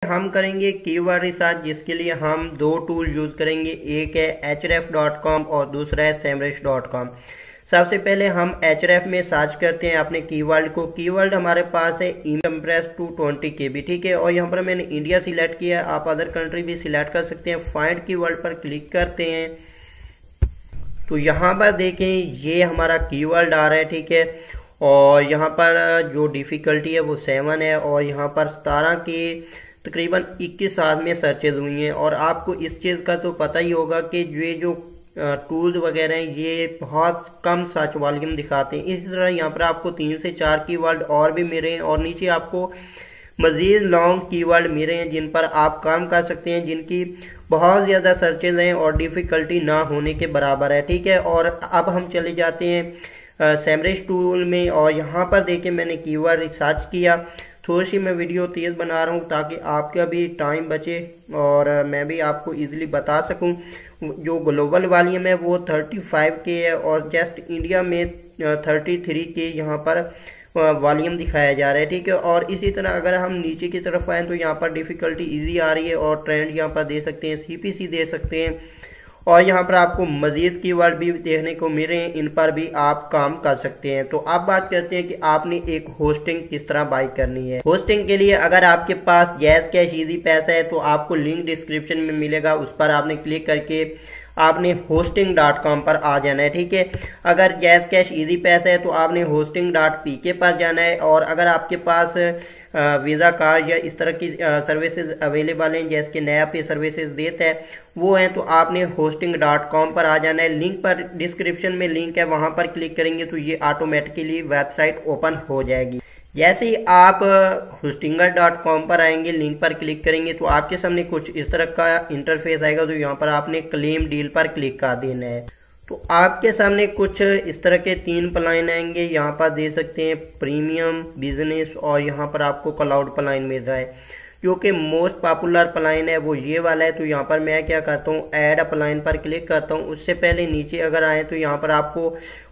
हम करेंगे keyword research, जिसके लिए हम दो टूल यूज करेंगे। एक है href.com और दूसरा है semrush.com। सबसे पहले हम href में सर्च करते हैं अपने कीवर्ड को। कीवर्ड हमारे पास है इनकम्प्रेस टू 20 KB, ठीक है। और यहाँ पर मैंने इंडिया सिलेक्ट किया, आप अदर कंट्री भी सिलेक्ट कर सकते हैं। फाइंड कीवर्ड पर क्लिक करते हैं तो यहाँ पर देखें ये हमारा कीवर्ड आ रहा है, ठीक है। और यहाँ पर जो डिफिकल्टी है वो 7 है और यहाँ पर 17 के तकरीबन 21 साल में सर्चेज हुई हैं। और आपको इस चीज़ का तो पता ही होगा कि ये जो टूल्स वगैरह हैं ये बहुत कम सर्च वॉल्यूम दिखाते हैं। इसी तरह यहाँ पर आपको 3 से 4 कीवर्ड और भी मिल रहे हैं और नीचे आपको मजीद लॉन्ग कीवर्ड मिल रहे हैं जिन पर आप काम कर सकते हैं, जिनकी बहुत ज़्यादा सर्चेज हैं और डिफ़िकल्टी ना होने के बराबर है, ठीक है। और अब हम चले जाते हैं सेमरश टूल में और यहाँ पर देखिए मैंने कीवर्ड रिसर्च किया। थोड़ी सी मैं वीडियो तेज़ बना रहा हूँ ताकि आपका भी टाइम बचे और मैं भी आपको इजीली बता सकूँ। जो ग्लोबल वॉल्यूम है वो 35 के है और जस्ट इंडिया में 33 के यहाँ पर वॉल्यूम दिखाया जा रहा है, ठीक है। और इसी तरह अगर हम नीचे की तरफ आए तो यहाँ पर डिफ़िकल्टी इजी आ रही है और ट्रेंड यहाँ पर दे सकते हैं, CPC दे सकते हैं और यहाँ पर आपको मजीद कीवर्ड भी देखने को मिल रहे हैं, इन पर भी आप काम कर सकते हैं। तो अब बात करते हैं कि आपने एक होस्टिंग किस तरह बाई करनी है। होस्टिंग के लिए अगर आपके पास जैज़ कैश ईजी पैसा है तो आपको लिंक डिस्क्रिप्शन में मिलेगा, उस पर आपने क्लिक करके आपने hosting.com पर आ जाना है, ठीक है। अगर जैज़ कैश इजी पैसा है तो आपने hosting.pk पर जाना है। और अगर आपके पास वीज़ा कार्ड या इस तरह की सर्विसेज अवेलेबल हैं जैसे कि नया पे सर्विसेज देता है वो हैं तो आपने hosting.com पर आ जाना है। लिंक पर डिस्क्रिप्शन में लिंक है, वहां पर क्लिक करेंगे तो ये ऑटोमेटिकली वेबसाइट ओपन हो जाएगी। जैसे ही आप hostinger.com पर आएंगे, लिंक पर क्लिक करेंगे तो आपके सामने कुछ इस तरह का इंटरफेस आएगा। तो यहाँ पर आपने क्लेम डील पर क्लिक कर देना है। तो आपके सामने कुछ इस तरह के 3 प्लान आएंगे, यहाँ पर दे सकते हैं प्रीमियम, बिजनेस और यहाँ पर आपको क्लाउड प्लान मिल रहा है। जो कि मोस्ट पॉपुलर प्लान है वो ये वाला है। तो यहाँ पर मैं क्या करता हूँ, ऐड अ प्लान पर क्लिक करता हूँ। उससे पहले नीचे अगर आए तो यहाँ पर आपको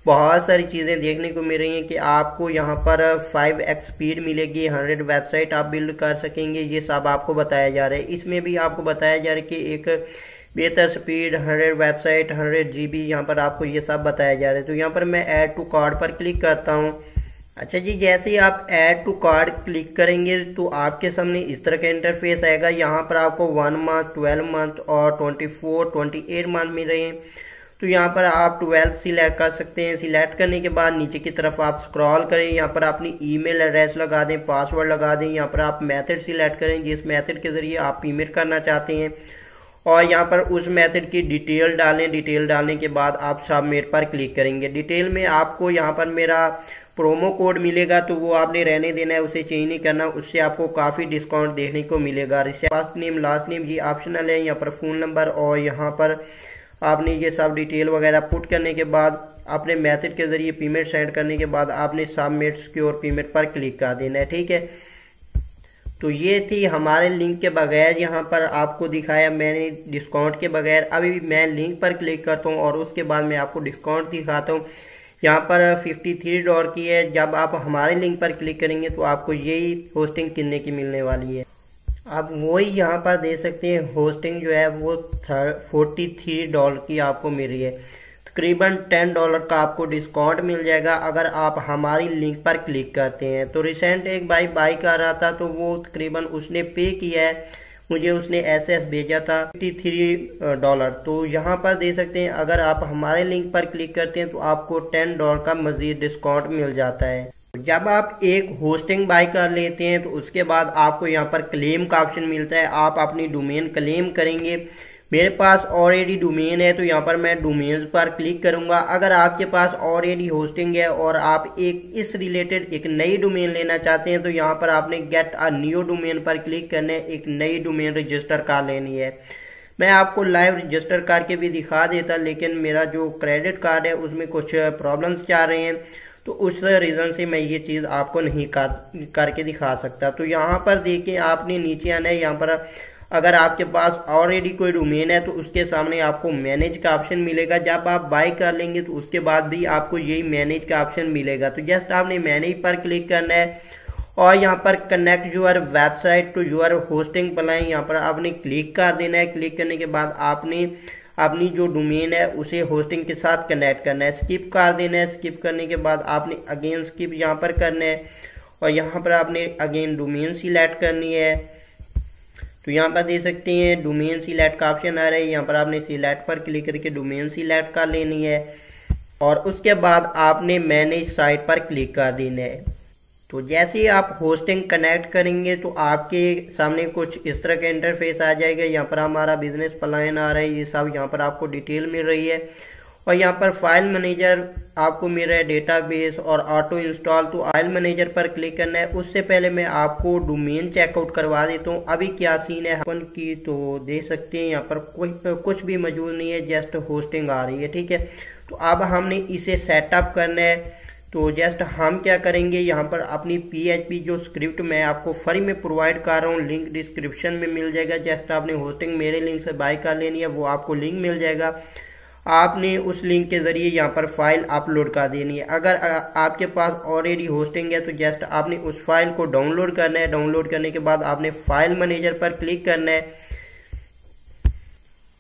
बहुत सारी चीज़ें देखने को मिल रही हैं कि आपको यहाँ पर 5x स्पीड मिलेगी, 100 वेबसाइट आप बिल्ड कर सकेंगे, ये सब आपको बताया जा रहा है। इसमें भी आपको बताया जा रहा है कि एक बेहतर स्पीड, 100 वेबसाइट, 100 GB, यहाँ पर आपको ये सब बताया जा रहा है। तो यहाँ पर मैं ऐड टू कार्ड पर क्लिक करता हूँ। अच्छा जी, जैसे ही आप ऐड टू कार्ड क्लिक करेंगे तो आपके सामने इस तरह का इंटरफेस आएगा। यहाँ पर आपको 1 मंथ, 12 मंथ और 24, 28 मंथ मिल रहे हैं। तो यहाँ पर आप 12 सिलेक्ट कर सकते हैं। सिलेक्ट करने के बाद नीचे की तरफ आप स्क्रॉल करें, यहाँ पर अपनी ईमेल एड्रेस लगा दें, पासवर्ड लगा दें। यहाँ पर आप मेथड सिलेक्ट करें जिस मेथड के जरिए आप पेमेंट करना चाहते हैं और यहाँ पर उस मेथड की डिटेल डालें। डिटेल डालने के बाद आप सबमिट पर क्लिक करेंगे। डिटेल में आपको यहाँ पर मेरा प्रोमो कोड मिलेगा तो वो आपने रहने देना है, उसे चेंज नहीं करना। उससे आपको काफ़ी डिस्काउंट देखने को मिलेगा। फर्स्ट नेम, लास्ट नेम ये ऑप्शनल है। यहाँ पर फ़ोन नंबर और यहाँ पर आपने ये सब डिटेल वगैरह पुट करने के बाद अपने मेथड के ज़रिए पेमेंट सेंड करने के बाद आपने सबमिट सिक्योर पेमेंट पर क्लिक कर देना है, ठीक है। तो ये थी हमारे लिंक के बगैर यहाँ पर आपको दिखाया मैंने डिस्काउंट के बगैर। अभी मैं लिंक पर क्लिक करता हूँ और उसके बाद मैं आपको डिस्काउंट दिखाता हूँ। यहाँ पर $53 की है। जब आप हमारे लिंक पर क्लिक करेंगे तो आपको यही होस्टिंग कितने की मिलने वाली है। आप वही यहाँ पर दे सकते हैं, होस्टिंग जो है वो $43 की आपको मिल रही है। तकरीबन $10 का आपको डिस्काउंट मिल जाएगा अगर आप हमारी लिंक पर क्लिक करते हैं। तो रिसेंट एक भाई बाई कर रहा था तो वो तकरीबन उसने पे किया है, मुझे उसने SS भेजा था $53। तो यहाँ पर दे सकते हैं अगर आप हमारे लिंक पर क्लिक करते हैं तो आपको $10 का मजीद डिस्काउंट मिल जाता है। जब आप एक होस्टिंग बाय कर लेते हैं तो उसके बाद आपको यहाँ पर क्लेम का ऑप्शन मिलता है। आप अपनी डोमेन क्लेम करेंगे। मेरे पास ऑलरेडी डोमेन है तो यहाँ पर मैं डोमेन पर क्लिक करूंगा। अगर आपके पास ऑलरेडी होस्टिंग है और आप एक इस रिलेटेड एक नई डोमेन लेना चाहते हैं तो यहाँ पर आपने गेट अ न्यू डोमेन पर क्लिक करना है, एक नई डोमेन रजिस्टर कर लेनी है। मैं आपको लाइव रजिस्टर करके भी दिखा देता, लेकिन मेरा जो क्रेडिट कार्ड है उसमें कुछ प्रॉब्लम्स चल रहे हैं तो उस रीज़न से मैं ये चीज़ आपको नहीं करके दिखा सकता। तो यहाँ पर देखिए आपने नीचे आना है। यहाँ पर अगर आपके पास ऑलरेडी कोई डोमेन है तो उसके सामने आपको मैनेज का ऑप्शन मिलेगा। जब आप बाय कर लेंगे तो उसके बाद भी आपको यही मैनेज का ऑप्शन मिलेगा। तो जस्ट आपने मैनेज पर क्लिक करना है और यहाँ पर connect your website to your hosting plan, यहाँ पर आपने क्लिक कर देना है। क्लिक करने के बाद आपने अपनी जो डोमेन है उसे होस्टिंग के साथ कनेक्ट करना है। स्किप कर देना है। स्किप करने के बाद आपने अगेन स्किप यहाँ पर करना है और यहाँ पर आपने अगेन डोमेन सिलेक्ट करनी है। तो यहाँ पर दे सकते हैं डोमेन सिलेक्ट का ऑप्शन आ रहा है, यहाँ पर आपने सिलेक्ट पर क्लिक करके डोमेन सिलेक्ट कर लेनी है और उसके बाद आपने मैनेज साइट पर क्लिक कर देना है। तो जैसे ही आप होस्टिंग कनेक्ट करेंगे तो आपके सामने कुछ इस तरह का इंटरफेस आ जाएगा। यहाँ पर हमारा बिजनेस प्लान आ रहा है, ये सब यहाँ पर आपको डिटेल मिल रही है और यहाँ पर फाइल मैनेजर आपको मिल रहा है, डेटाबेस और ऑटो इंस्टॉल। तो फाइल मैनेजर पर क्लिक करना है। उससे पहले मैं आपको डोमेन चेकआउट करवा देता हूँ अभी क्या सीन है अपन की। तो देख सकते हैं यहाँ पर कुछ भी मौजूद नहीं है, जस्ट होस्टिंग आ रही है, ठीक है। तो अब हमने इसे सेटअप करना है। तो जस्ट हम क्या करेंगे, यहाँ पर अपनी PHP जो स्क्रिप्ट मैं आपको फ्री में प्रोवाइड कर रहा हूँ, लिंक डिस्क्रिप्शन में मिल जाएगा। जस्ट आपने होस्टिंग मेरे लिंक से बाय कर लेनी है, वो आपको लिंक मिल जाएगा। आपने उस लिंक के जरिए यहाँ पर फाइल अपलोड कर देनी है। अगर आपके पास ऑलरेडी होस्टिंग है तो जस्ट आपने उस फाइल को डाउनलोड करना है। डाउनलोड करने के बाद आपने फाइल मैनेजर पर क्लिक करना है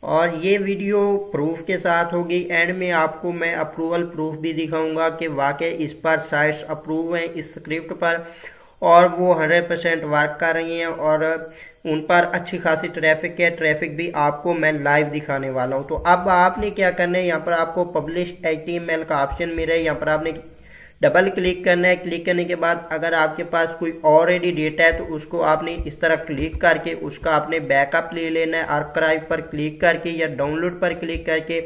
और ये वीडियो प्रूफ के साथ होगी। एंड में आपको मैं अप्रूवल प्रूफ भी दिखाऊंगा कि वाकई इस पर साइट्स अप्रूव हैं इस स्क्रिप्ट पर और वो 100% वर्क कर रही हैं और उन पर अच्छी खासी ट्रैफिक है। ट्रैफिक भी आपको मैं लाइव दिखाने वाला हूं। तो अब आपने क्या करना है, यहाँ पर आपको पब्लिश HTML का ऑप्शन मिल रहा है, यहाँ पर आपने डबल क्लिक करना है। क्लिक करने के बाद अगर आपके पास कोई ऑलरेडी डेटा है तो उसको आपने इस तरह क्लिक करके उसका आपने बैकअप ले लेना है। आर्काइव पर क्लिक करके या डाउनलोड पर क्लिक करके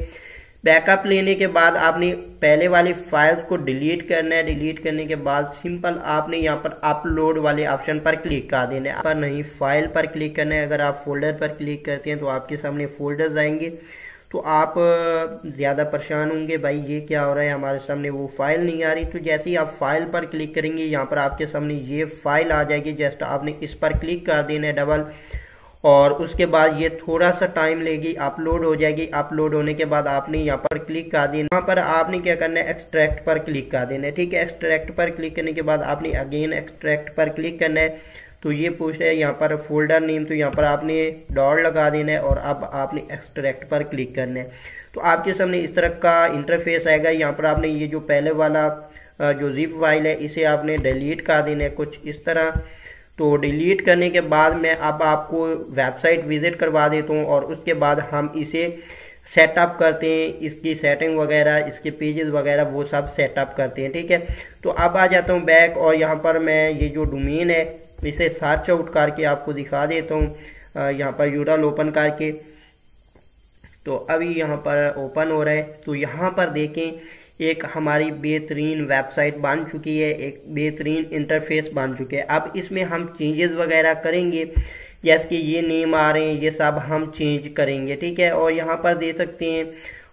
बैकअप लेने के बाद आपने पहले वाली फाइल्स को डिलीट करना है। डिलीट करने के बाद सिंपल आपने यहाँ पर अपलोड वाले ऑप्शन पर क्लिक कर देना है, पर नहीं फाइल पर क्लिक करना है। अगर आप फोल्डर पर क्लिक करते हैं तो आपके सामने फोल्डर्स आएंगे तो आप ज़्यादा परेशान होंगे, भाई ये क्या हो रहा है, हमारे सामने वो फाइल नहीं आ रही। तो जैसे ही आप फाइल पर क्लिक करेंगे यहाँ पर आपके सामने ये फाइल आ जाएगी। जस्ट आपने इस पर क्लिक कर देना है डबल और उसके बाद ये थोड़ा सा टाइम लेगी, अपलोड हो जाएगी। अपलोड होने के बाद आपने यहाँ पर क्लिक कर देना। यहाँ पर आपने क्या करना है, एक्सट्रैक्ट पर क्लिक कर देना है, ठीक है। एक्सट्रैक्ट पर क्लिक करने के बाद आपने अगेन एक्सट्रैक्ट पर क्लिक करना है। तो ये पूछ रहा है यहाँ पर फोल्डर नेम, तो यहाँ पर आपने डॉट लगा देना है और अब आपने एक्सट्रैक्ट पर क्लिक करना है। तो आपके सामने इस तरह का इंटरफेस आएगा। यहाँ पर आपने ये जो पहले वाला जो जिप फाइल है इसे आपने डिलीट कर देना है कुछ इस तरह। तो डिलीट करने के बाद मैं अब आपको वेबसाइट विजिट करवा देता हूँ और उसके बाद हम इसे सेटअप करते हैं, इसकी सेटिंग वगैरह, इसके पेजेस वगैरह वो सब सेटअप करते हैं, ठीक है। तो अब आ जाता हूँ बैक और यहाँ पर मैं ये जो डोमेन है इसे सर्च आउट करके आपको दिखा देता हूँ। यहाँ पर यूआरएल ओपन करके, तो अभी यहाँ पर ओपन हो रहा है। तो यहाँ पर देखें एक हमारी बेहतरीन वेबसाइट बन चुकी है, एक बेहतरीन इंटरफेस बन चुके हैं। अब इसमें हम चेंजेस वगैरह करेंगे, जैसे कि ये नेम आ रहे हैं ये सब हम चेंज करेंगे, ठीक है। और यहाँ पर दे सकते हैं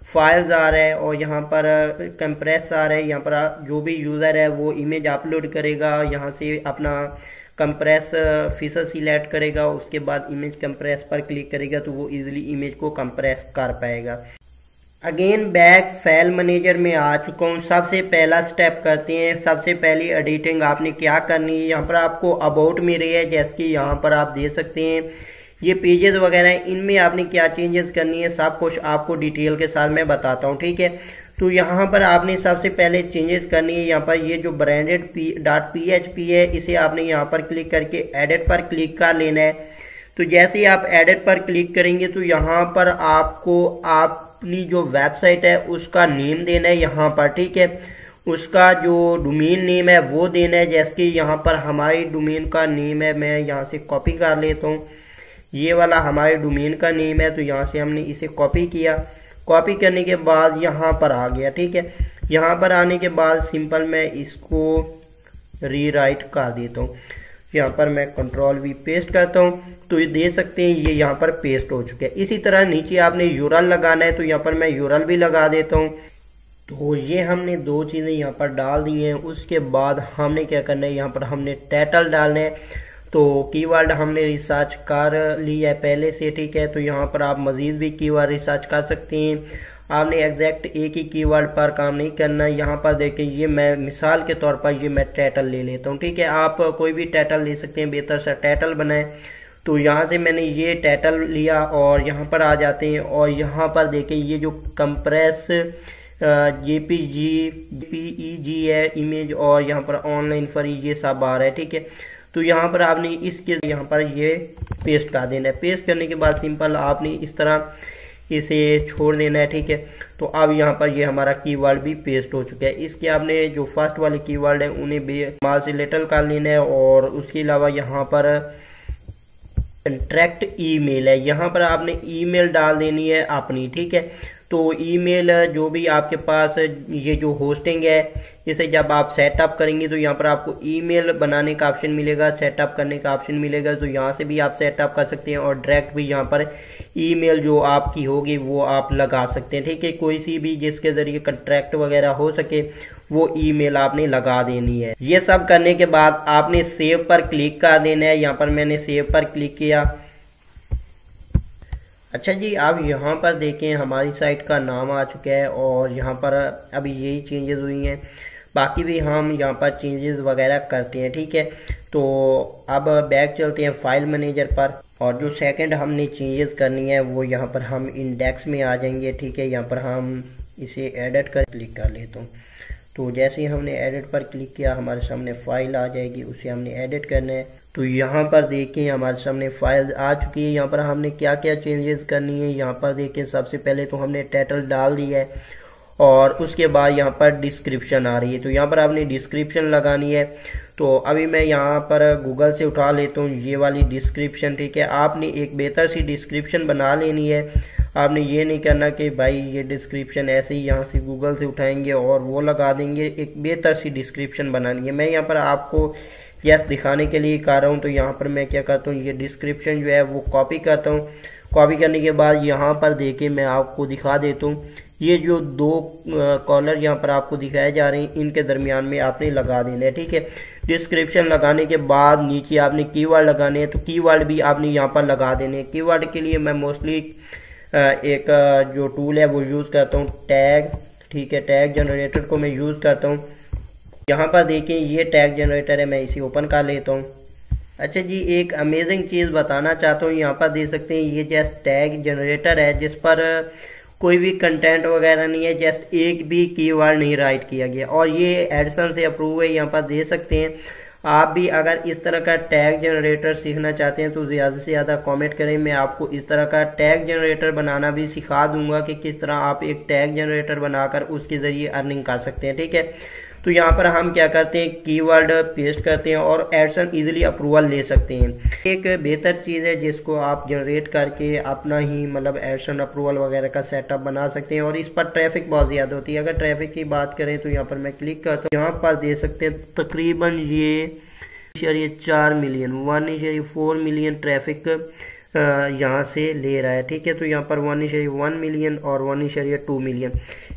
फाइल्स आ रहा है और यहाँ पर कंप्रेस आ रहा है। यहाँ पर जो भी यूज़र है वो इमेज अपलोड करेगा, यहाँ से अपना कंप्रेस फीचर सिलेक्ट करेगा, उसके बाद इमेज कंप्रेस पर क्लिक करेगा तो वो इजीली इमेज को कंप्रेस कर पाएगा। अगेन बैक फाइल मैनेजर में आ चुका हूँ। सबसे पहला स्टेप करते हैं। सबसे पहली एडिटिंग आपने क्या करनी है, यहाँ पर आपको अबाउट में रही है, जैसे कि यहाँ पर आप देख सकते हैं ये पेजेस वगैरह, इनमें आपने क्या चेंजेस करनी है सब कुछ आपको डिटेल के साथ मैं बताता हूँ, ठीक है। तो यहाँ पर आपने सबसे पहले चेंजेस करनी है। यहाँ पर ये जो ब्रांडेड .php है इसे आपने यहाँ पर क्लिक करके एडिट पर क्लिक कर लेना है। तो जैसे ही आप एडिट पर क्लिक करेंगे तो यहाँ पर आपको अपनी जो वेबसाइट है उसका नेम देना है यहाँ पर, ठीक है। उसका जो डोमेन नेम है वो देना है, जैसे कि यहाँ पर हमारी डोमेन का नेम है, मैं यहाँ से कॉपी कर लेता हूँ। ये वाला हमारे डोमेन का नेम है, तो यहाँ से हमने इसे कॉपी किया। कॉपी करने के बाद यहाँ पर आ गया, ठीक है। यहाँ पर आने के बाद सिंपल मैं इसको रीराइट कर देता हूँ। यहाँ पर मैं कंट्रोल-V पेस्ट करता हूँ तो ये दे सकते हैं ये यहाँ पर पेस्ट हो चुके हैं। इसी तरह नीचे आपने यूआरएल लगाना है, तो यहाँ पर मैं यूआरएल भी लगा देता हूँ। तो ये हमने दो चीज़ें यहाँ पर डाल दी हैं। उसके बाद हमने क्या करना है, यहाँ पर हमने टाइटल डालना है। तो कीवर्ड हमने रिसर्च कर लिया है पहले से, ठीक है। तो यहाँ पर आप मज़ीद भी कीवर्ड रिसर्च कर सकते हैं। आपने एग्जैक्ट एक ही कीवर्ड पर काम नहीं करना। यहाँ पर देखें, ये मैं मिसाल के तौर पर ये मैं टाइटल ले लेता हूँ, ठीक है। आप कोई भी टाइटल ले सकते हैं, बेहतर सा टाइटल बनाएं। तो यहाँ से मैंने ये टाइटल लिया और यहाँ पर आ जाते हैं और यहाँ पर देखें ये जो कंप्रेस जेपीईजी है इमेज और यहाँ पर ऑनलाइन फ्री ये सब आ रहा है, ठीक है। तो यहाँ पर आपने इसके यहाँ पर ये पेस्ट कर देना है। पेस्ट करने के बाद सिंपल आपने इस तरह इसे छोड़ देना है, ठीक है। तो अब यहाँ पर ये हमारा कीवर्ड भी पेस्ट हो चुका है। इसके आपने जो फर्स्ट वाले कीवर्ड है उन्हें बेमाल से लेटल कर लेना है और उसके अलावा यहाँ पर कंट्रैक्ट ईमेल है, यहाँ पर आपने ईमेल डाल देनी है अपनी, ठीक है। तो ईमेल जो भी आपके पास ये जो होस्टिंग है इसे जब आप सेटअप करेंगे तो यहाँ पर आपको ईमेल बनाने का ऑप्शन मिलेगा, सेटअप करने का ऑप्शन मिलेगा। तो यहाँ से भी आप सेटअप कर सकते हैं और डायरेक्ट भी यहाँ पर ईमेल जो आपकी होगी वो आप लगा सकते हैं, ठीक है। कोई सी भी जिसके जरिए कॉन्ट्रैक्ट वगैरह हो सके वो ईमेल आपने लगा देनी है। ये सब करने के बाद आपने सेव पर क्लिक कर देना है। यहाँ पर मैंने सेव पर क्लिक किया। अच्छा जी, आप यहाँ पर देखें हमारी साइट का नाम आ चुका है और यहाँ पर अभी यही चेंजेस हुई हैं, बाकी भी हम यहाँ पर चेंजेस वगैरह करते हैं, ठीक है। तो अब बैक चलते हैं फाइल मैनेजर पर और जो सेकंड हमने चेंजेस करनी है वो यहाँ पर हम इंडेक्स में आ जाएंगे, ठीक है। यहाँ पर हम इसे एडिट कर क्लिक कर लेता हूँ। तो जैसे ही हमने एडिट पर क्लिक किया हमारे सामने फाइल आ जाएगी, उसे हमने एडिट करना है। तो यहाँ पर देखें हमारे सामने फाइल आ चुकी है। यहाँ पर हमने क्या क्या चेंजेस करनी है, यहाँ पर देखें सबसे पहले तो हमने टाइटल डाल दिया है और उसके बाद यहाँ पर डिस्क्रिप्शन आ रही है। तो यहाँ पर आपने डिस्क्रिप्शन लगानी है। तो अभी मैं यहाँ पर गूगल से उठा लेता हूँ ये वाली डिस्क्रिप्शन, ठीक है। आपने एक बेहतर सी डिस्क्रिप्शन बना लेनी है। आपने ये नहीं करना कि भाई ये डिस्क्रिप्शन ऐसे ही यहाँ से गूगल से उठाएंगे और वो लगा देंगे। एक बेहतर सी डिस्क्रिप्शन बनानी है। मैं यहाँ पर आपको यस दिखाने के लिए कर रहा हूँ। तो यहाँ पर मैं क्या करता हूँ, ये डिस्क्रिप्शन जो है वो कॉपी करता हूँ। कॉपी करने के बाद यहाँ पर देखिए मैं आपको दिखा देता हूँ, ये जो दो कॉलर यहाँ पर आपको दिखाए जा रहे हैं इनके दरमियान में आपने लगा देना है, ठीक है। डिस्क्रिप्शन लगाने के बाद नीचे आपने कीवर्ड लगाने हैं। तो कीवर्ड भी आपने यहाँ पर लगा देने हैं। कीवर्ड के लिए मैं मोस्टली एक जो टूल है वो यूज़ करता हूँ, टैग, ठीक है। टैग जनरेटर को मैं यूज़ करता हूँ। यहाँ पर देखिए ये टैग जनरेटर है, मैं इसे ओपन कर लेता हूँ। अच्छा जी, एक अमेजिंग चीज़ बताना चाहता हूँ। यहाँ पर देख सकते हैं ये जस्ट टैग जनरेटर है जिस पर कोई भी कंटेंट वगैरह नहीं है, जस्ट एक भी कीवर्ड नहीं राइट किया गया और ये एडिसन से अप्रूव है। यहाँ पर दे सकते हैं। आप भी अगर इस तरह का टैग जनरेटर सीखना चाहते हैं तो ज़्यादा से ज़्यादा कमेंट करें। मैं आपको इस तरह का टैग जनरेटर बनाना भी सिखा दूंगा कि किस तरह आप एक टैग जनरेटर बनाकर उसके ज़रिए अर्निंग कर सकते हैं, ठीक है। तो यहाँ पर हम क्या करते हैं, कीवर्ड पेस्ट करते हैं और एडिसन इजीली अप्रूवल ले सकते हैं। एक बेहतर चीज़ है जिसको आप जनरेट करके अपना ही मतलब एडिसन अप्रूवल वगैरह का सेटअप बना सकते हैं और इस पर ट्रैफिक बहुत ज़्यादा होती है। अगर ट्रैफिक की बात करें तो यहाँ पर मैं क्लिक करता हूँ। यहाँ पर दे सकते हैं तकरीबन ये 4 मिलियन 1.4 मिलियन ट्रैफिक यहाँ से ले रहा है, ठीक है। तो यहाँ पर 1.1 मिलियन और 1.2 मिलियन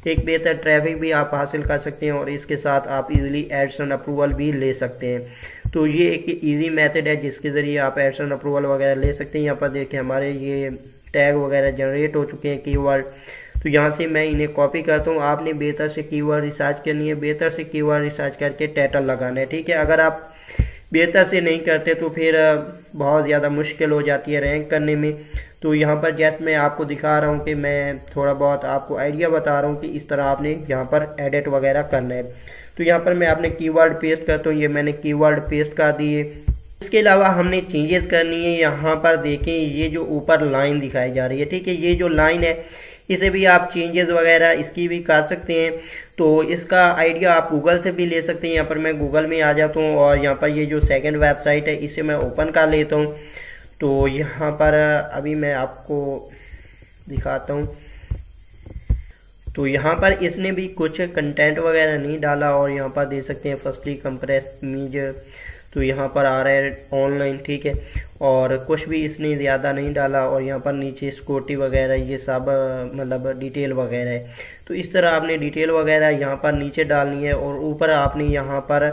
एक बेहतर ट्रैफिक भी आप हासिल कर सकते हैं और इसके साथ आप इजीली एडिसन अप्रूवल भी ले सकते हैं। तो ये एक इजी मेथड है जिसके ज़रिए आप एडिसन अप्रूवल वगैरह ले सकते हैं। यहाँ पर देखें हमारे ये टैग वगैरह जनरेट हो चुके हैं कीवर्ड। तो यहाँ से मैं इन्हें कॉपी करता हूँ। आपने बेहतर से कीवर्ड रिसर्च करनी है, बेहतर से कीवर्ड रिसर्च करके टाइटल लगाना है, ठीक है। अगर आप बेहतर से नहीं करते तो फिर बहुत ज़्यादा मुश्किल हो जाती है रैंक करने में। तो यहाँ पर जस्ट मैं आपको दिखा रहा हूँ कि मैं थोड़ा बहुत आपको आइडिया बता रहा हूँ कि इस तरह आपने यहाँ पर एडिट वगैरह करना है। तो यहाँ पर मैं अपने कीवर्ड पेस्ट करता हूँ। ये मैंने कीवर्ड पेस्ट कर दिए। इसके अलावा हमने चेंजेस करनी है। यहाँ पर देखें ये जो ऊपर लाइन दिखाई जा रही है, ठीक है। ये जो लाइन है इसे भी आप चेंजेस वगैरह इसकी भी कर सकते हैं। तो इसका आइडिया आप गूगल से भी ले सकते हैं। यहाँ पर मैं गूगल में आ जाता हूँ और यहाँ पर ये जो सेकंड वेबसाइट है इसे मैं ओपन कर लेता हूँ। तो यहाँ पर अभी मैं आपको दिखाता हूँ। तो यहाँ पर इसने भी कुछ कंटेंट वगैरह नहीं डाला और यहाँ पर दे सकते हैं फर्स्टली कंप्रेस इमेज, तो यहाँ पर आ रहा है ऑनलाइन, ठीक है। और कुछ भी इसने ज़्यादा नहीं डाला और यहाँ पर नीचे सिक्योरिटी वगैरह ये सब मतलब डिटेल वगैरह है। तो इस तरह आपने डिटेल वगैरह यहाँ पर नीचे डालनी है और ऊपर आपने यहाँ पर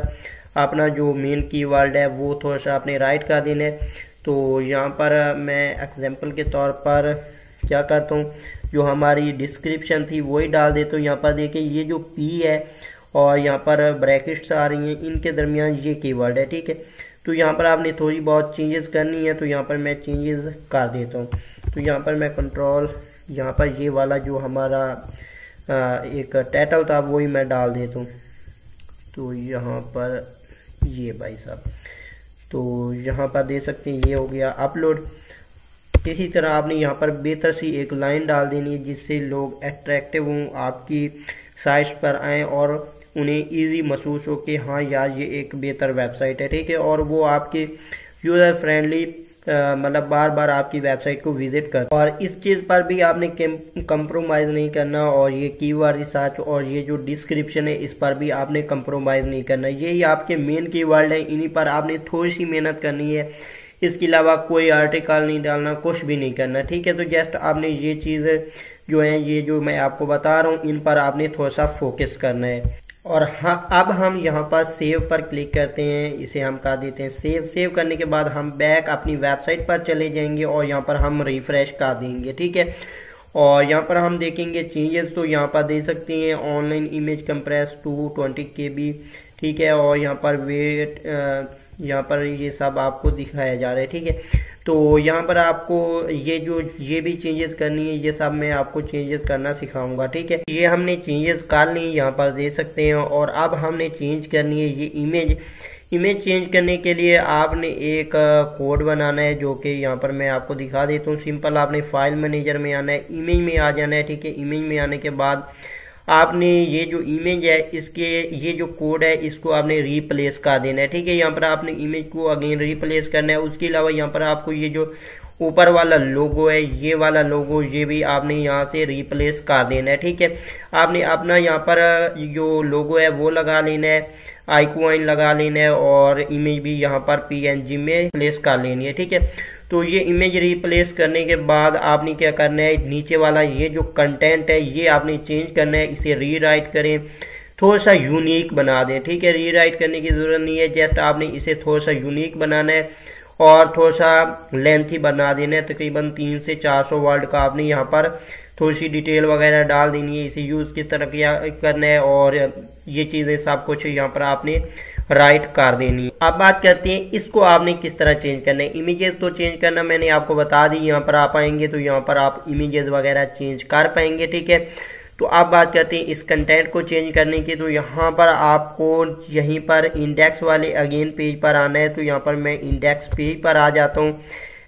अपना जो मेन कीवर्ड है वो थोड़ा सा आपने राइट कर देना है। तो यहाँ पर मैं एग्जांपल के तौर पर क्या करता हूँ, जो हमारी डिस्क्रिप्शन थी वही डाल देता हूँ। यहाँ पर देखें ये जो पी है और यहाँ पर ब्रैकेट्स आ रही हैं, इनके दरमियान ये कीवर्ड है, ठीक है। तो यहाँ पर आपने थोड़ी बहुत चेंजेस करनी है, तो यहाँ पर मैं चेंजेस कर देता हूँ। तो यहाँ पर मैं कंट्रोल, यहाँ पर ये वाला जो हमारा एक टाइटल था वही मैं डाल देता हूँ। तो यहाँ पर ये भाई साहब, तो यहाँ पर दे सकते हैं ये हो गया अपलोड। इसी तरह आपने यहाँ पर बेहतर सी एक लाइन डाल देनी है जिससे लोग अट्रैक्टिव हों, आपकी साइट्स पर आएँ और उन्हें इजी महसूस हो कि हाँ यार ये एक बेहतर वेबसाइट है, ठीक है। और वो आपके यूज़र फ्रेंडली मतलब बार बार आपकी वेबसाइट को विजिट कर। और इस चीज़ पर भी आपने कंप्रोमाइज़ नहीं करना, और ये कीवर्ड रिसर्च और ये जो डिस्क्रिप्शन है इस पर भी आपने कंप्रोमाइज़ नहीं करना। यही आपके मेन कीवर्ड है, इन्हीं पर आपने थोड़ी सी मेहनत करनी है। इसके अलावा कोई आर्टिकल नहीं डालना, कुछ भी नहीं करना, ठीक है। तो जस्ट आपने ये चीज़ जो है, ये जो मैं आपको बता रहा हूँ, इन पर आपने थोड़ा सा फोकस करना है। और हाँ, अब हम यहाँ पर सेव पर क्लिक करते हैं, इसे हम कर देते हैं सेव। सेव करने के बाद हम बैक अपनी वेबसाइट पर चले जाएंगे और यहाँ पर हम रिफ्रेश कर देंगे, ठीक है। और यहाँ पर हम देखेंगे चेंजेस, तो यहाँ पर दे सकते हैं online image compress to 20 KB, ठीक है। और यहाँ पर वेट, यहाँ पर ये सब आपको दिखाया जा रहा है, ठीक है। तो यहाँ पर आपको ये भी चेंजेस करनी है, ये सब मैं आपको चेंजेस करना सिखाऊंगा, ठीक है। ये हमने चेंजेस कर ली, यहाँ पर दे सकते हैं। और अब हमने चेंज करनी है ये इमेज चेंज करने के लिए आपने एक कोड बनाना है, जो कि यहाँ पर मैं आपको दिखा देता हूँ। सिंपल आपने फाइल मैनेजर में आना है, इमेज में आ जाना है, ठीक है। इमेज में आने के बाद आपने ये जो इमेज है, इसके ये जो कोड है इसको आपने रिप्लेस कर देना है, ठीक है। यहाँ पर आपने इमेज को अगेन रिप्लेस करना है। उसके अलावा यहाँ पर आपको ये जो ऊपर वाला लोगो है, ये वाला लोगो, ये भी आपने यहाँ से रिप्लेस कर देना है, ठीक है। आपने अपना यहाँ पर जो लोगो है वो लगा लेना है, आइकॉन लगा लेना है, और इमेज भी यहाँ पर PNG में प्लेस कर लेनी है, ठीक है। तो ये इमेज रिप्लेस करने के बाद आपने क्या करना है, नीचे वाला ये जो कंटेंट है ये आपने चेंज करना है, इसे रीराइट करें, थोड़ा सा यूनिक बना दें, ठीक है। रीराइट करने की जरूरत नहीं है, जस्ट आपने इसे थोड़ा सा यूनिक बनाना है और थोड़ा सा लेंथी बना देना है। तकरीबन 300 से 400 वर्ड का आपने यहाँ पर थोड़ी सी डिटेल वगैरह डाल देनी है, इसे यूज किस तरह क्या करना है, और ये चीजें सब कुछ यहाँ पर आपने राइट कर देनी है। अब बात करते हैं इसको आपने किस तरह चेंज करना है। इमेजेस तो चेंज करना मैंने आपको बता दी, यहाँ पर आप आएंगे तो यहाँ पर आप इमेजेस वगैरह चेंज कर पाएंगे, ठीक है। तो अब बात करते हैं इस कंटेंट को चेंज करने की। तो यहाँ पर आपको यहीं पर इंडेक्स वाले अगेन पेज पर आना है। तो यहाँ पर मैं इंडेक्स पेज पर आ जाता हूँ,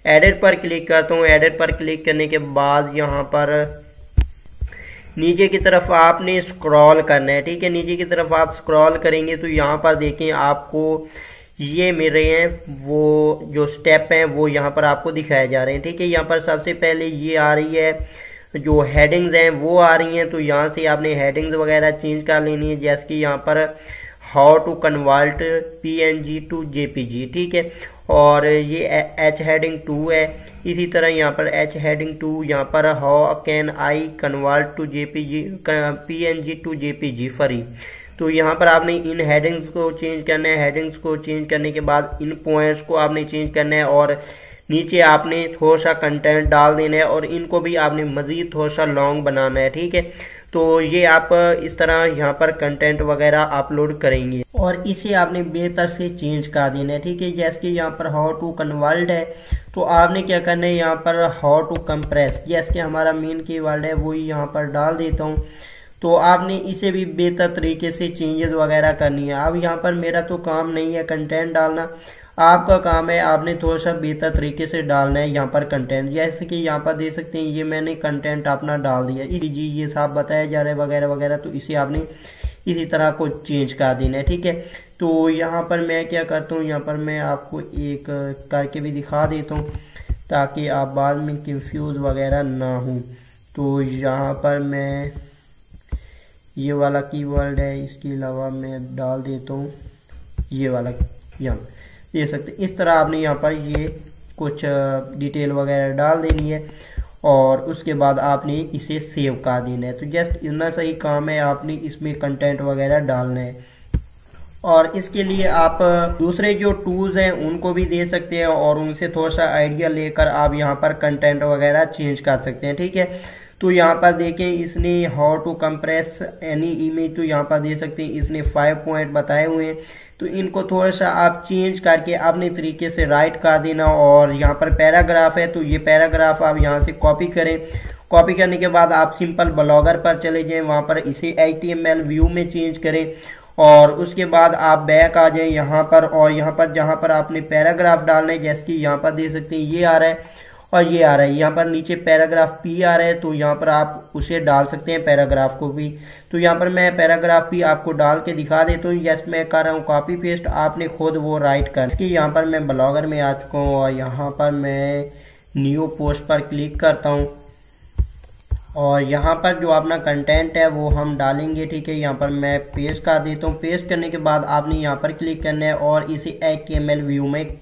एडिट पर क्लिक करता हूँ। एडिट पर क्लिक करने के बाद यहाँ पर नीचे की तरफ आपने स्क्रॉल करना है, ठीक है। नीचे की तरफ आप स्क्रॉल करेंगे तो यहाँ पर देखें आपको ये मिल रहे हैं, वो जो स्टेप हैं वो यहाँ पर आपको दिखाए जा रहे हैं, ठीक है। यहाँ पर सबसे पहले ये आ रही है, जो हेडिंग्स हैं वो आ रही हैं। तो यहाँ से आपने हेडिंग्स वगैरह चेंज कर लेनी है, जैसे कि यहाँ पर how to convert PNG to JPG, ठीक है। और ये H हेडिंग 2 है। इसी तरह यहाँ पर H हेडिंग 2, यहाँ पर how can I convert to PNG to JPG free. तो यहाँ पर आपने इन हेडिंग्स को चेंज करना है। हेडिंग्स को चेंज करने के बाद इन पॉइंट्स को आपने चेंज करना है, और नीचे आपने थोड़ा सा कंटेंट डाल देना है, और इनको भी आपने मजीद थोड़ा सा लॉन्ग बनाना है, ठीक है। तो ये आप इस तरह यहाँ पर कंटेंट वगैरह अपलोड करेंगे, और इसे आपने बेहतर से चेंज कर देना है, ठीक है। जैसे कि यहाँ पर हाउ टू कन्वर्ट है, तो आपने क्या करना है, यहाँ पर हाउ टू कंप्रेस, जैसे कि हमारा मेन कीवर्ड है वही यहाँ पर डाल देता हूँ। तो आपने इसे भी बेहतर तरीके से चेंजेस वगैरह करनी है। अब यहाँ पर मेरा तो काम नहीं है कंटेंट डालना, आपका काम है, आपने थोड़ा सा बेहतर तरीके से डालना है यहाँ पर कंटेंट। जैसे कि यहाँ पर देख सकते हैं ये मैंने कंटेंट अपना डाल दिया, जी ये सब बताया जा रहा है वगैरह वगैरह। तो इसे आपने इसी तरह को चेंज कर देना है, ठीक है। तो यहाँ पर मैं क्या करता हूँ, यहाँ पर मैं आपको एक करके भी दिखा देता हूँ ताकि आप बाद में कंफ्यूज वगैरह ना हो। तो यहाँ पर मैं ये वाला कीवर्ड है, इसके अलावा मैं डाल देता हूँ ये वाला, यहाँ दे सकते। इस तरह आपने यहाँ पर ये कुछ डिटेल वगैरह डाल देनी है, और उसके बाद आपने इसे सेव कर देना है। तो जस्ट इतना सही काम है, आपने इसमें कंटेंट वगैरह डालना है। और इसके लिए आप दूसरे जो टूल्स हैं उनको भी दे सकते हैं और उनसे थोड़ा सा आइडिया लेकर आप यहाँ पर कंटेंट वगैरह चेंज कर सकते हैं। ठीक है, तो यहाँ पर देखें इसने how to compress any image, तो यहाँ पर दे सकते हैं इसने 5 पॉइंट बताए हुए हैं। तो इनको थोड़ा सा आप चेंज करके अपने तरीके से राइट कर देना। और यहाँ पर पैराग्राफ है, तो ये पैराग्राफ आप यहाँ से कॉपी करें। कॉपी करने के बाद आप सिंपल ब्लॉगर पर चले जाएं, वहाँ पर इसे HTML व्यू में चेंज करें और उसके बाद आप बैक आ जाएं यहाँ पर। और यहाँ पर जहाँ पर आपने पैराग्राफ डालना है, जैसे कि यहाँ पर दे सकते हैं ये आ रहा है और ये आ रहा है, यहाँ पर नीचे पैराग्राफ P आ रहा है, तो यहाँ पर आप उसे डाल सकते हैं पैराग्राफ को भी। तो यहाँ पर मैं पैराग्राफ भी आपको डाल के दिखा देता हूँ। यस, मैं कर रहा हूँ कॉपी पेस्ट, आपने खुद वो राइट कर। इसकी यहाँ पर मैं ब्लॉगर में आ चुका हूँ और यहाँ पर मैं न्यू पोस्ट पर क्लिक करता हूँ और यहाँ पर जो अपना कंटेंट है वो हम डालेंगे। ठीक है, यहाँ पर मैं पेस्ट कर देता हूँ। पेस्ट करने के बाद आपने यहाँ पर क्लिक करना है और इसे HTML व्यू में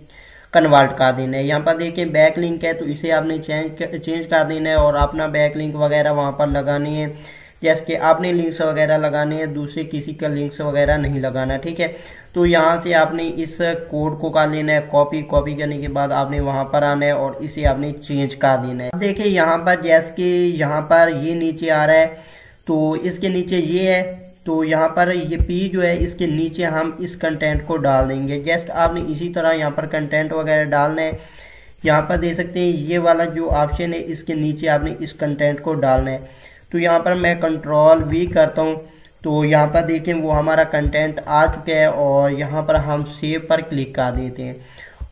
कन्वर्ट कर देना है। यहाँ पर देखें बैक लिंक है, तो इसे आपने चेंज कर देना है और अपना बैक लिंक वगैरह वहाँ पर लगानी है। जैसे कि आपने लिंक्स वगैरह लगाने हैं, दूसरे किसी का लिंक्स वगैरह नहीं लगाना। ठीक है, तो यहाँ से आपने इस कोड को कर लेना है कॉपी। कॉपी करने के बाद आपने वहाँ पर आना है और इसे आपने चेंज कर देना है। देखिए यहाँ पर जैसे कि यहाँ पर ये नीचे आ रहा है, तो इसके नीचे ये है, तो यहाँ पर ये P जो है इसके नीचे हम इस कंटेंट को डाल देंगे। जस्ट आपने इसी तरह यहाँ पर कंटेंट वगैरह डालना है। यहाँ पर दे सकते हैं ये वाला जो ऑप्शन है, इसके नीचे आपने इस कंटेंट को डालना है। तो यहाँ पर मैं Ctrl+V करता हूँ, तो यहाँ पर देखें वो हमारा कंटेंट आ चुका है और यहाँ पर हम सेव पर क्लिक कर देते हैं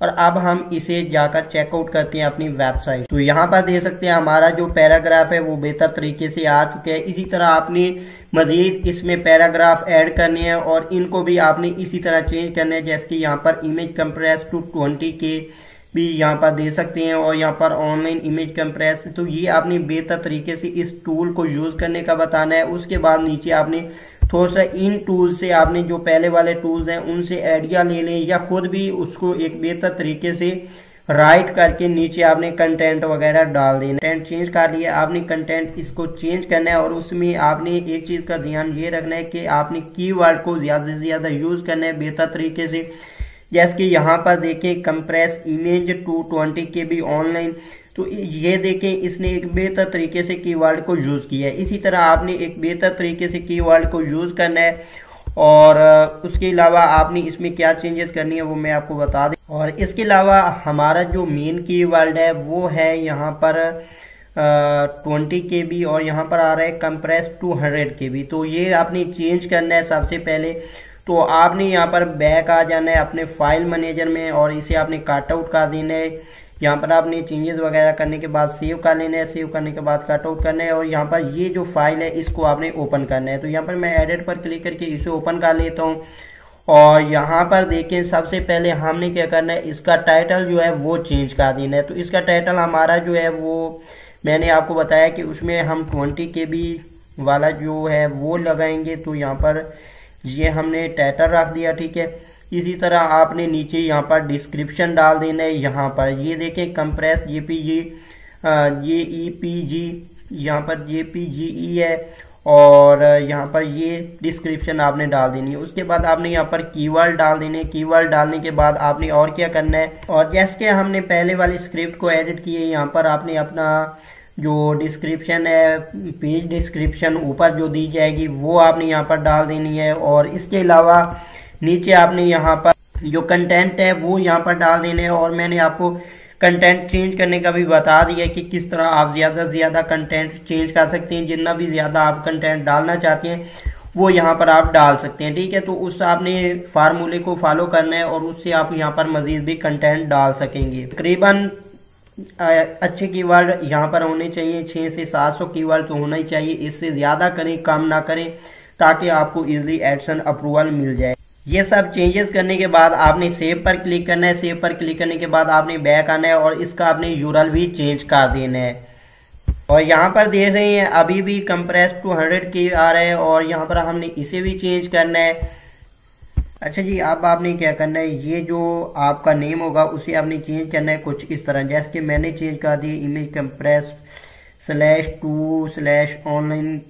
और अब हम इसे जाकर चेकआउट करते हैं अपनी वेबसाइट। तो यहाँ पर दे सकते हैं हमारा जो पैराग्राफ है वो बेहतर तरीके से आ चुके हैं। इसी तरह आपने मजीद इसमें पैराग्राफ ऐड करने हैं और इनको भी आपने इसी तरह चेंज करना है। जैसे कि यहाँ पर इमेज कंप्रेस टू 20K भी यहाँ पर दे सकते हैं और यहाँ पर ऑनलाइन इमेज कंप्रेस, तो ये आपने बेहतर तरीके से इस टूल को यूज करने का बताना है। उसके बाद नीचे आपने थोड़ा सा इन टूल से आपने जो पहले वाले टूल्स हैं उनसे आइडिया ले लें या खुद भी उसको एक बेहतर तरीके से राइट करके नीचे आपने कंटेंट वगैरह डाल देना। कंटेंट चेंज कर लिया, आपने कंटेंट इसको चेंज करना है और उसमें आपने एक चीज का ध्यान ये रखना है कि आपने कीवर्ड को ज्यादा से ज्यादा यूज करना है बेहतर तरीके से। जैसे कि यहाँ पर देखें कंप्रेस इमेज टू 20K भी ऑनलाइन, तो ये देखें इसने एक बेहतर तरीके से कीवर्ड को यूज किया है। इसी तरह आपने एक बेहतर तरीके से कीवर्ड को यूज करना है और उसके अलावा आपने इसमें क्या चेंजेस करनी है वो मैं आपको बता दें। और इसके अलावा हमारा जो मेन कीवर्ड है वो है यहाँ पर 20KB और यहाँ पर आ रहा है कंप्रेस टू 100KB। तो ये आपने चेंज करना है। सबसे पहले तो आपने यहाँ पर बैक आ जाना है अपने फाइल मैनेजर में और इसे आपने कट आउट कर देना है। यहाँ पर आपने चेंजेस वगैरह करने के बाद सेव कर लेना है। सेव करने के बाद कट आउट करना है और यहाँ पर ये जो फाइल है इसको आपने ओपन करना है। तो यहाँ पर मैं एडिट पर क्लिक करके इसे ओपन कर लेता हूँ और यहाँ पर देखें सबसे पहले हमने क्या करना है, इसका टाइटल जो है वो चेंज कर देना है। तो इसका टाइटल हमारा जो है वो मैंने आपको बताया कि उसमें हम 20KB वाला जो है वो लगाएंगे। तो यहाँ पर ये हमने टाइटल रख दिया। ठीक है, इसी तरह आपने नीचे यहाँ पर डिस्क्रिप्शन डाल देना है। यहाँ पर ये देखें कंप्रेस JPG JEPG, यहाँ पर JPGE है और यहाँ पर ये डिस्क्रिप्शन आपने डाल देनी है। उसके बाद आपने यहाँ पर कीवर्ड डाल देने। कीवर्ड डालने के बाद आपने और क्या करना है, और जैसे कि हमने पहले वाली स्क्रिप्ट को एडिट किए, यहाँ पर आपने अपना जो डिस्क्रिप्शन है, पेज डिस्क्रिप्शन ऊपर जो दी जाएगी वो आपने यहाँ पर डाल देनी है। और इसके अलावा नीचे आपने यहाँ पर जो कंटेंट है वो यहाँ पर डाल देने हैं। और मैंने आपको कंटेंट चेंज करने का भी बता दिया कि किस तरह आप ज्यादा से ज्यादा कंटेंट चेंज कर सकते हैं। जितना भी ज्यादा आप कंटेंट डालना चाहते हैं वो यहाँ पर आप डाल सकते हैं। ठीक है, तो उस आपने फार्मूले को फॉलो करना है और उससे आप यहाँ पर मजीद भी कंटेंट डाल सकेंगे। तकरीबन अच्छे कीवर्ड यहाँ पर होने चाहिए, 600 से 700 कीवर्ड तो होना ही चाहिए। इससे ज्यादा करें कम ना करें ताकि आपको इजीली एडसन अप्रूवल मिल जाए। ये सब चेंजेस करने के बाद आपने सेव पर क्लिक करना है। सेव पर क्लिक करने के बाद आपने बैक आना है और इसका आपने यूआरएल भी चेंज कर देना है। और यहाँ पर देख रहे हैं अभी भी कंप्रेस टू 100K आ रहा है और यहाँ पर हमने इसे भी चेंज करना है। अच्छा जी, अब आपने क्या करना है, ये जो आपका नेम होगा उसे आपने चेंज करना है कुछ इस तरह, जैसे कि मैंने चेंज कर दी इमेज कंप्रेस /2/online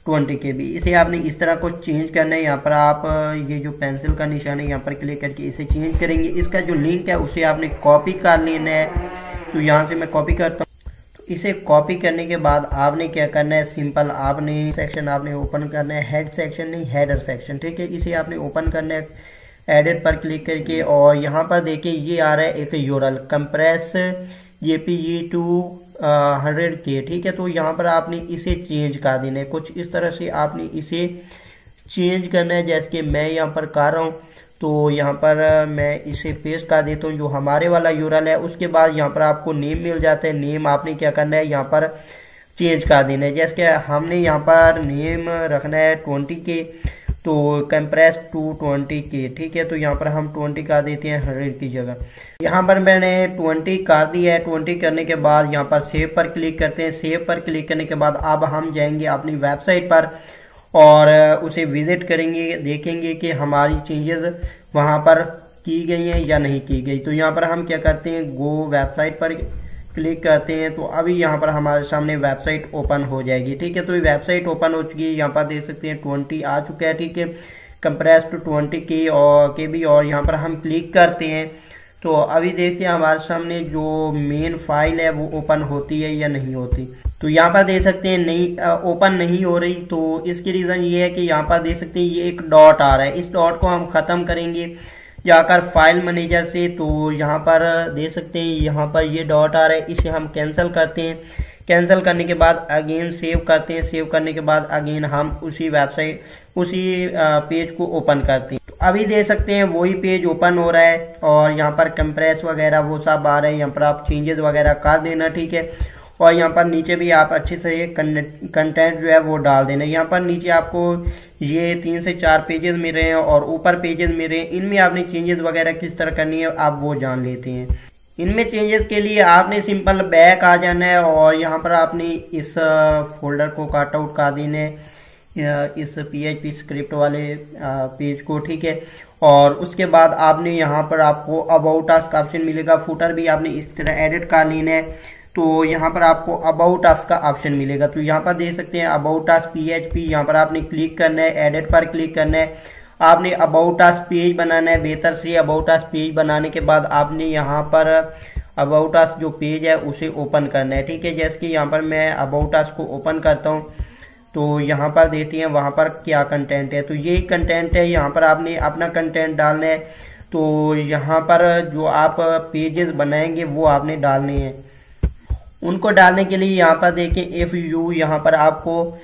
20 KB। इसे आपने इस तरह कुछ चेंज करना है। यहाँ पर आप ये जो पेंसिल का निशान है यहाँ पर क्लिक करके इसे चेंज करेंगे। इसका जो लिंक है उसे आपने कॉपी कर लेना है। तो यहाँ से मैं कॉपी करता हूँ। तो इसे कॉपी करने के बाद आपने क्या करना है, सिंपल आपने सेक्शन आपने ओपन करना है, हेड सेक्शन नहीं हेडर सेक्शन, ठीक है। इसे आपने ओपन करना है एडिट पर क्लिक करके, और यहाँ पर देखिए ये आ रहा है एक URL compress JPG to 100K, ठीक है। तो यहाँ पर आपने इसे चेंज कर देना है, कुछ इस तरह से आपने इसे चेंज करना है जैसे कि मैं यहाँ पर कर रहा हूँ। तो यहाँ पर मैं इसे पेस्ट कर देता हूँ जो हमारे वाला यूआरएल है। उसके बाद यहाँ पर आपको नेम मिल जाता है, नेम आपने क्या करना है यहाँ पर चेंज कर देना है। जैसे कि हमने यहाँ पर नेम रखना है 20K, तो कंप्रेस टू 20K, ठीक है। तो यहाँ पर हम 20 कर देते हैं 100 की जगह। यहाँ पर मैंने 20 कर दिया है। 20 करने के बाद यहाँ पर सेव पर क्लिक करते हैं। सेव पर क्लिक करने के बाद अब हम जाएंगे अपनी वेबसाइट पर और उसे विजिट करेंगे, देखेंगे कि हमारी चेंजेस वहाँ पर की गई हैं या नहीं की गई। तो यहाँ पर हम क्या करते हैं, गो वेबसाइट पर क्लिक करते हैं। तो अभी यहाँ पर हमारे सामने वेबसाइट ओपन हो जाएगी, ठीक है। तो ये वेबसाइट ओपन हो चुकी है। यहाँ पर देख सकते हैं 20 आ चुका है, ठीक है, कंप्रेस टू 20K और KB, और यहाँ पर हम क्लिक करते हैं। तो अभी देखते हैं हमारे सामने जो मेन फाइल है वो ओपन होती है या नहीं होती। तो यहाँ पर देख सकते हैं नहीं ओपन नहीं हो रही। तो इसकी रीज़न ये है कि यहाँ पर देख सकते हैं ये एक डॉट आ रहा है। इस डॉट को हम ख़त्म करेंगे जाकर फाइल मैनेजर से। तो यहाँ पर देख सकते हैं यहाँ पर ये डॉट आ रहा है, इसे हम कैंसिल करते हैं। कैंसिल करने के बाद अगेन सेव करते हैं। सेव करने के बाद अगेन हम उसी वेबसाइट उसी पेज को ओपन करते हैं। तो अभी देख सकते हैं वही पेज ओपन हो रहा है और यहाँ पर कंप्रेस वगैरह वो सब आ रहे हैं। यहाँ पर आप चेंजेस वगैरह कर देना, ठीक है। और यहाँ पर नीचे भी आप अच्छे से ये कंटेंट जो है वो डाल देना। यहाँ पर नीचे आपको ये 3 से 4 पेजेस मिल रहे हैं और ऊपर पेजेस मिल रहे हैं। इनमें आपने चेंजेस वगैरह किस तरह करनी है आप वो जान लेते हैं। इनमें चेंजेस के लिए आपने सिंपल बैक आ जाना है और यहाँ पर आपने इस फोल्डर को कट आउट कर देना है, इस PHP स्क्रिप्ट वाले पेज को, ठीक है। और उसके बाद आपने यहाँ पर आपको अबाउट अस का ऑप्शन मिलेगा। फुटर भी आपने इस तरह एडिट कर लेना है। तो यहाँ पर आपको अबाउट अस का ऑप्शन मिलेगा। तो यहाँ पर देख सकते हैं अबाउट अस PHP, यहाँ पर आपने क्लिक करना है, एडिट पर क्लिक करना है। आपने अबाउट अस पेज बनाना है बेहतर से। अबाउट अस पेज बनाने के बाद आपने यहाँ पर अबाउट अस जो पेज है उसे ओपन करना है, ठीक है। जैसे कि यहाँ पर मैं अबाउट अस को ओपन करता हूँ तो यहाँ पर देती हैं वहाँ पर क्या कंटेंट है। तो यही कंटेंट है, यहाँ पर आपने अपना कंटेंट डालना है। तो यहाँ पर जो आप पेजेस बनाएंगे वो आपने डालने हैं। उनको डालने के लिए यहाँ पर देखें इफ यू, यहाँ पर आपको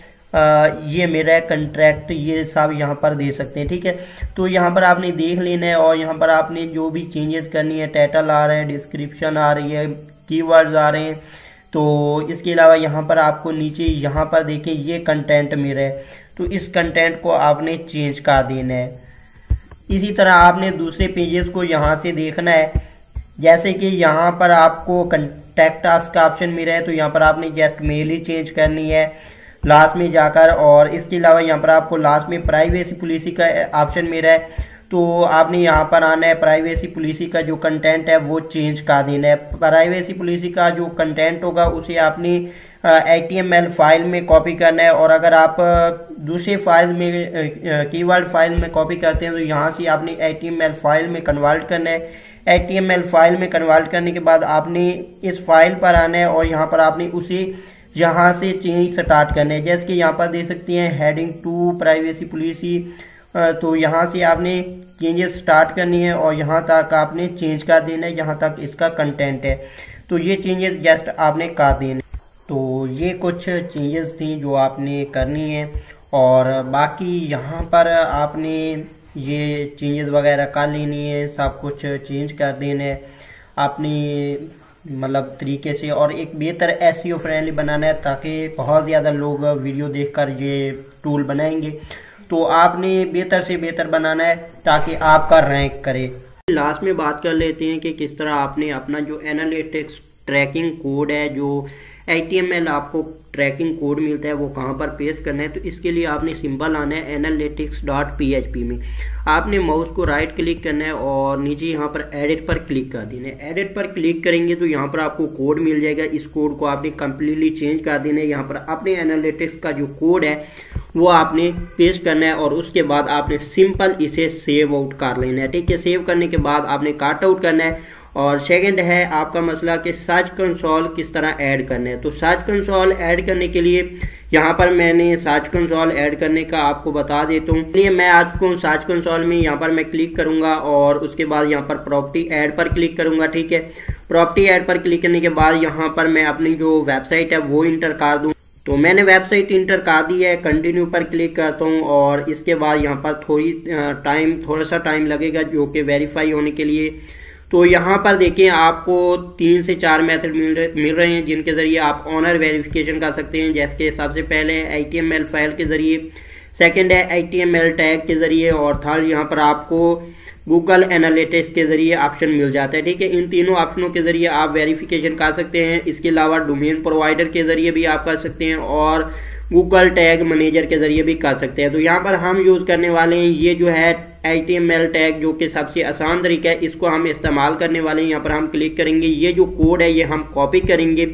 ये मेरा कंट्रैक्ट ये सब यहाँ पर दे सकते हैं, ठीक है। तो यहाँ पर आपने देख लेना है और यहाँ पर आपने जो भी चेंजेस करनी है, टाइटल आ रहा है, डिस्क्रिप्शन आ रही है, कीवर्ड्स आ रहे हैं। तो इसके अलावा यहाँ पर आपको नीचे यहाँ पर देखें ये कंटेंट मेरा है, तो इस कंटेंट को आपने चेंज कर देना है। इसी तरह आपने दूसरे पेजेस को यहाँ से देखना है। जैसे कि यहाँ पर आपको कॉन्टैक्ट अस का ऑप्शन मिला है, तो यहाँ पर आपने जस्ट मेल ही चेंज करनी है लास्ट में जाकर। और इसके अलावा यहाँ पर आपको लास्ट में प्राइवेसी पॉलिसी का ऑप्शन मिला है, तो आपने यहाँ पर आना है। प्राइवेसी पॉलिसी का जो कंटेंट है वो चेंज कर देना है। प्राइवेसी पॉलिसी का जो कंटेंट होगा उसे आपने HTML फाइल में कॉपी करना है। और अगर आप दूसरे फाइल में कीवर्ड फाइल में कॉपी करते हैं तो यहाँ से आपने HTML फाइल में कन्वर्ट करना है। HTML फाइल में कन्वर्ट करने के बाद आपने इस फाइल पर आना है और यहाँ पर आपने उसे यहाँ से चेंज स्टार्ट करना है। जैसे कि यहाँ पर देख सकते हैं हेडिंग 2 प्राइवेसी पॉलिसी, तो यहाँ से आपने चेंजेस स्टार्ट करनी है और यहाँ तक आपने चेंज कर देना है जहाँ तक इसका कंटेंट है। तो ये चेंजेस जस्ट आपने कर देने। तो ये कुछ चेंजेस थी जो आपने करनी है और बाकी यहाँ पर आपने ये चेंजेस वगैरह कर लेनी है, सब कुछ चेंज कर देना है अपनी मतलब तरीके से। और एक बेहतर SEO फ्रेंडली बनाना है ताकि बहुत ज़्यादा लोग वीडियो देखकर ये टूल बनाएंगे। तो आपने बेहतर से बेहतर बनाना है ताकि आपका रैंक करे। लास्ट में बात कर लेते हैं कि किस तरह आपने अपना जो एनालिटिक्स ट्रैकिंग कोड है, जो HTML आपको ट्रैकिंग कोड मिलता है वो कहाँ पर पेस्ट करना है। तो इसके लिए आपने सिंपल आना है analytics.php में। आपने माउस को राइट क्लिक करना है और नीचे यहाँ पर एडिट पर क्लिक कर देना है। एडिट पर क्लिक करेंगे तो यहाँ पर आपको कोड मिल जाएगा। इस कोड को आपने कम्प्लीटली चेंज कर देना है। यहाँ पर अपने एनालिटिक्स का जो कोड है वो आपने पेस्ट करना है और उसके बाद आपने सिंपल इसे सेव आउट कर लेना है। ठीक है, सेव करने के बाद आपने काट आउट करना है। और सेकंड है आपका मसला कि सर्च कंसोल किस तरह ऐड करना है। तो सर्च कंसोल ऐड करने के लिए यहाँ पर मैंने सर्च कंसोल ऐड करने का आपको बता देता हूँ। इसलिए मैं आ चुका हूँ सर्च कंसोल में, यहाँ पर मैं क्लिक करूंगा और उसके बाद यहाँ पर प्रॉपर्टी ऐड पर क्लिक करूंगा। ठीक है, प्रॉपर्टी ऐड पर क्लिक करने के बाद यहाँ पर मैं अपनी जो वेबसाइट है वो इंटर कर दूँ। तो मैंने वेबसाइट इंटर कर दी है, कंटिन्यू पर क्लिक करता हूँ और इसके बाद यहाँ पर थोड़ा सा टाइम लगेगा जो कि वेरीफाई होने के लिए। तो यहाँ पर देखें आपको 3 से 4 मेथड मिल रहे हैं जिनके जरिए आप ऑनर वेरिफिकेशन कर सकते हैं। जैसे कि सबसे पहले HTML फाइल के जरिए, सेकंड है HTML टैग के जरिए और थर्ड यहाँ पर आपको गूगल एनालिटिक्स के जरिए ऑप्शन मिल जाता है। ठीक है, इन तीनों ऑप्शनों के जरिए आप वेरिफिकेशन कर सकते हैं। इसके अलावा डोमेन प्रोवाइडर के जरिए भी आप कर सकते हैं और गूगल टैग मैनेजर के जरिए भी कर सकते हैं। तो यहाँ पर हम यूज करने वाले हैं ये जो है HTML टैग, जो कि सबसे आसान तरीका है, इसको हम इस्तेमाल करने वाले हैं। यहाँ पर हम क्लिक करेंगे, ये जो कोड है ये हम कॉपी करेंगे।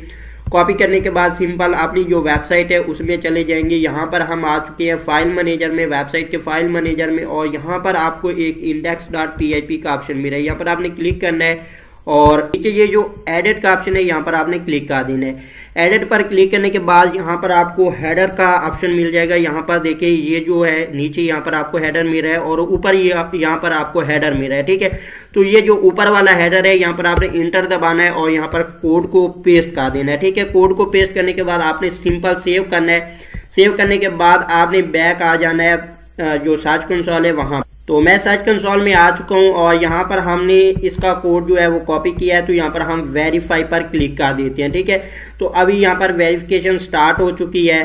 कॉपी करने के बाद सिंपल अपनी जो वेबसाइट है उसमें चले जाएंगे। यहाँ पर हम आ चुके हैं फाइल मैनेजर में, वेबसाइट के फाइल मैनेजर में, और यहाँ पर आपको एक index.php का ऑप्शन मिल रहा है। यहाँ पर आपने क्लिक करना है और ये जो एडिट का ऑप्शन है यहाँ पर आपने क्लिक कर देना है। एडिट पर क्लिक करने के बाद यहाँ पर आपको हेडर का ऑप्शन मिल जाएगा। यहाँ पर देखिए ये जो है नीचे यहाँ पर आपको हेडर मिल रहा है और ऊपर यहाँ पर आपको हेडर मिल रहा है। ठीक है, तो ये जो ऊपर वाला हेडर है यहाँ पर आपने इंटर दबाना है और यहाँ पर कोड को पेस्ट कर देना है। ठीक है, कोड को पेस्ट करने के बाद आपने सिंपल सेव करना है। सेव करने के बाद आपने बैक आ जाना है जो सर्च कंसोल है वहां। तो मैं सर्च कंसोल में आ चुका हूं और यहाँ पर हमने इसका कोड जो है वो कॉपी किया है। तो यहाँ पर हम वेरीफाई पर क्लिक कर देते हैं। ठीक है, तो अभी यहाँ पर वेरिफिकेशन स्टार्ट हो चुकी है।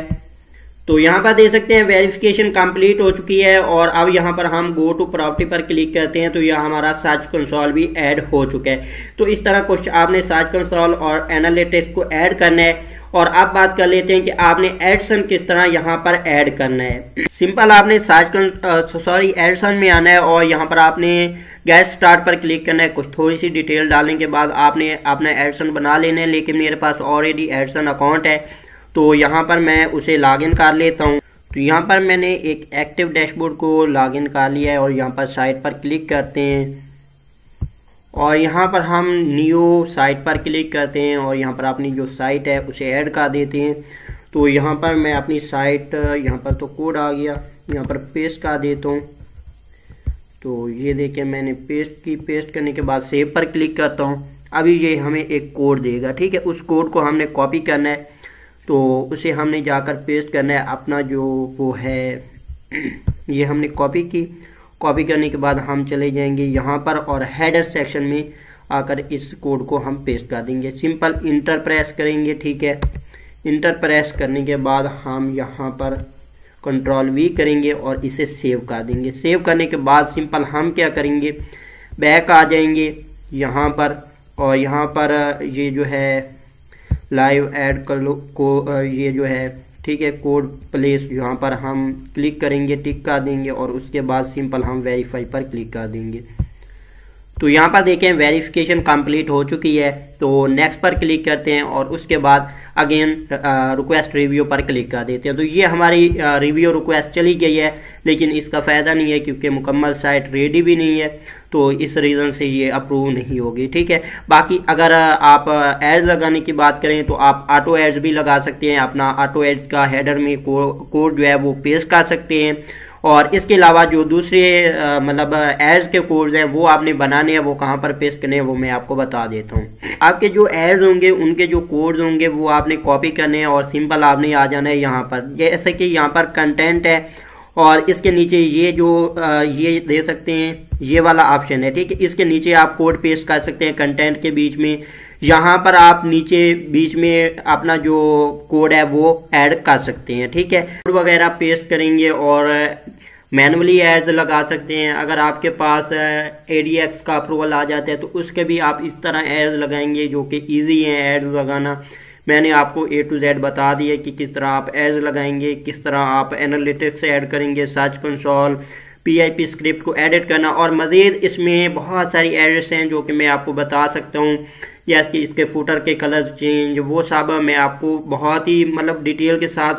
तो यहाँ पर देख सकते हैं वेरिफिकेशन कंप्लीट हो चुकी है और अब यहाँ पर हम गो टू प्रॉपर्टी पर क्लिक करते हैं तो यह हमारा सर्च कंसोल भी ऐड हो चुका है। तो इस तरह कुछ आपने सर्च कंसोल और एनालिटिक्स को ऐड करना है। और अब बात कर लेते हैं कि आपने एडसन किस तरह यहाँ पर ऐड करना है। सिंपल आपने एडसन में आना है और यहाँ पर आपने गेट स्टार्ट पर क्लिक करना है। कुछ थोड़ी सी डिटेल डालने के बाद आपने अपना एडसन बना लेना है, लेकिन मेरे पास ऑलरेडी एडसन अकाउंट है तो यहाँ पर मैं उसे लॉगिन कर लेता हूँ। तो यहाँ पर मैंने एक एक्टिव डैशबोर्ड को लॉगिन कर लिया है और यहाँ पर साइट पर क्लिक करते हैं और यहाँ पर हम न्यू साइट पर क्लिक करते हैं और यहाँ पर अपनी जो साइट है उसे ऐड कर देते हैं। तो यहाँ पर मैं अपनी साइट, यहाँ पर तो कोड आ गया, यहाँ पर पेस्ट कर देता हूँ। तो ये देखिए मैंने पेस्ट करने के बाद सेव पर क्लिक करता हूँ। अभी ये हमें एक कोड देगा। ठीक है, उस कोड को हमने कॉपी करना है तो उसे हमने जाकर पेस्ट करना है। अपना जो वो है ये हमने कॉपी की। कॉपी करने के बाद हम चले जाएंगे यहाँ पर और हेडर सेक्शन में आकर इस कोड को हम पेस्ट कर देंगे। सिंपल इंटर प्रेस करेंगे। ठीक है, इंटर प्रेस करने के बाद हम यहाँ पर कंट्रोल V करेंगे और इसे सेव कर देंगे। सेव करने के बाद सिंपल हम क्या करेंगे, बैक आ जाएंगे यहाँ पर और यहाँ पर ये जो है लाइव ऐड कर लो को ये जो है, ठीक है, कोड प्लेस, यहाँ पर हम क्लिक करेंगे, टिक कर देंगे और उसके बाद सिंपल हम वेरीफाई पर क्लिक कर देंगे। तो यहाँ पर देखें वेरिफिकेशन कंप्लीट हो चुकी है। तो नेक्स्ट पर क्लिक करते हैं और उसके बाद अगेन रिक्वेस्ट रिव्यू पर क्लिक कर देते हैं। तो ये हमारी रिव्यू रिक्वेस्ट चली गई है, लेकिन इसका फायदा नहीं है क्योंकि मुकम्मल साइट रेडी भी नहीं है, तो इस रीज़न से ये अप्रूव नहीं होगी। ठीक है, बाकी अगर आप एड्स लगाने की बात करें तो आप ऑटो एड्स भी लगा सकते हैं। अपना ऑटो एड्स का हेडर में कोड जो है वो पेस्ट कर सकते हैं और इसके अलावा जो दूसरे मतलब एड्स के कोड्स हैं वो आपने बनाने हैं, वो कहाँ पर पेस्ट करने हैं वो मैं आपको बता देता हूँ। आपके जो एड्स होंगे उनके जो कोड्स होंगे वो आपने कॉपी करने हैं और सिंपल आपने आ जाना है यहाँ पर। जैसे कि यहाँ पर कंटेंट है और इसके नीचे ये जो ये दे सकते हैं, ये वाला ऑप्शन है। ठीक है, इसके नीचे आप कोड पेस्ट कर सकते हैं कंटेंट के बीच में। यहाँ पर आप नीचे बीच में अपना जो कोड है वो ऐड कर सकते हैं। ठीक है, कोड वगैरह पेस्ट करेंगे और मैनुअली एड्स लगा सकते हैं। अगर आपके पास ADX का अप्रूवल आ जाता है तो उसके भी आप इस तरह एड्स लगाएंगे जो कि इजी है एड्स लगाना। मैंने आपको A to Z बता दिया कि किस तरह आप एड्स लगाएंगे, किस तरह आप एनालिटिक्स ऐड करेंगे, सर्च कंसोल, PIP स्क्रिप्ट को एडिट करना, और मज़ीद इसमें बहुत सारी एड्स हैं जो कि मैं आपको बता सकता हूँ। जैसे कि इसके फुटर के कलर्स चेंज, वो सब मैं आपको बहुत ही मतलब डिटेल के साथ